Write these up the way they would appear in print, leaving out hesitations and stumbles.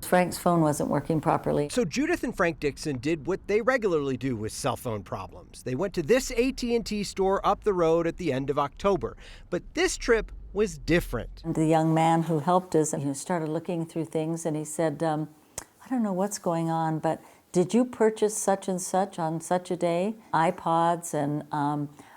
Frank's phone wasn't working properly. So Judith and Frank Dixon did what they regularly do with cell phone problems. They went to this AT&T store up the road at the end of October. But this trip was different. The young man who helped us, started looking through things, and he said, I don't know what's going on, but did you purchase such and such on such a day? iPods and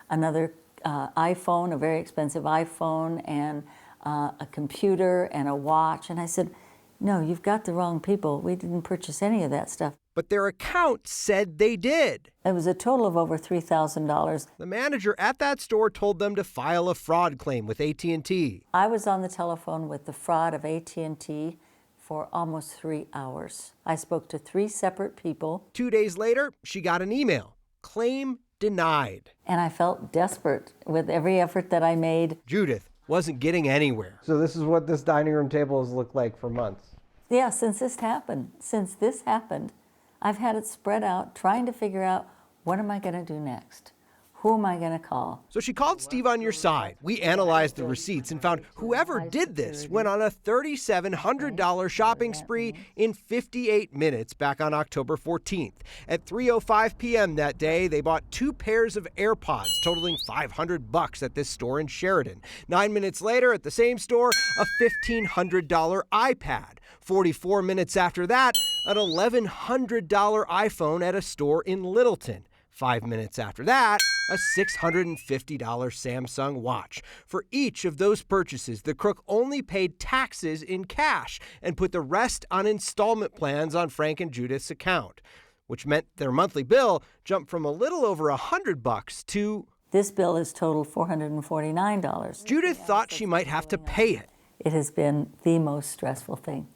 another iPhone, a very expensive iPhone, and a computer and a watch. And I said, no, you've got the wrong people. We didn't purchase any of that stuff. But their account said they did. It was a total of over $3,000. The manager at that store told them to file a fraud claim with AT&T. I was on the telephone with the fraud of AT&T for almost 3 hours. I spoke to 3 separate people. 2 days later, she got an email. Claim denied. And I felt desperate with every effort that I made. Judith wasn't getting anywhere. So this is what this dining room table has looked like for months. Yeah, since this happened, I've had it spread out, trying to figure out, what am I going to do next? Who am I going to call? So she called Steve on Your Side. We analyzed the receipts and found whoever did this went on a $3,700 shopping spree in 58 minutes back on October 14th. At 3:05 p.m. that day, they bought 2 pairs of AirPods totaling $500 at this store in Sheridan. 9 minutes later, at the same store, a $1,500 iPad. 44 minutes after that, an $1,100 iPhone at a store in Littleton. 5 minutes after that, a $650 Samsung watch. For each of those purchases, the crook only paid taxes in cash and put the rest on installment plans on Frank and Judith's account, which meant their monthly bill jumped from a little over $100 to... This bill is total $449. Judith thought she might have to pay it. It has been the most stressful thing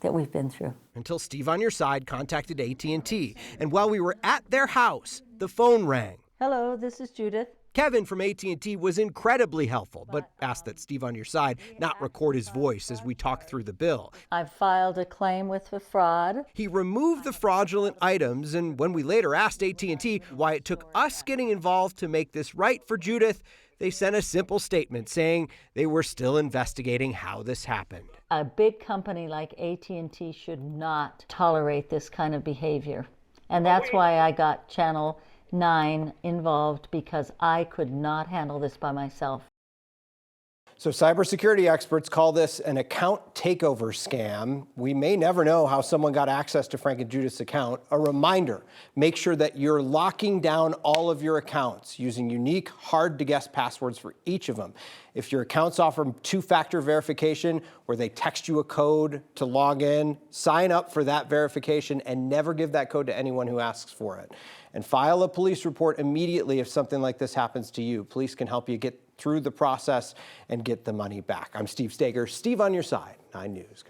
that we've been through. Until Steve on Your Side contacted AT&T. And while we were at their house, the phone rang. Hello, this is Judith. Kevin from AT&T was incredibly helpful, but asked that Steve on Your Side not record his voice as we talked through the bill. I've filed a claim with the fraud. He removed the fraudulent items, and when we later asked AT&T why it took us getting involved to make this right for Judith, they sent a simple statement saying they were still investigating how this happened. A big company like AT&T should not tolerate this kind of behavior. And that's why I got Channel 9 involved, because I could not handle this by myself. So cybersecurity experts call this an account takeover scam. We may never know how someone got access to Frank and Judith's account. A reminder, make sure that you're locking down all of your accounts using unique, hard-to-guess passwords for each of them. If your accounts offer 2-factor verification where they text you a code to log in, sign up for that verification and never give that code to anyone who asks for it. And file a police report immediately if something like this happens to you. Police can help you get through the process and get the money back. I'm Steve Stager. Steve on Your Side, 9 News.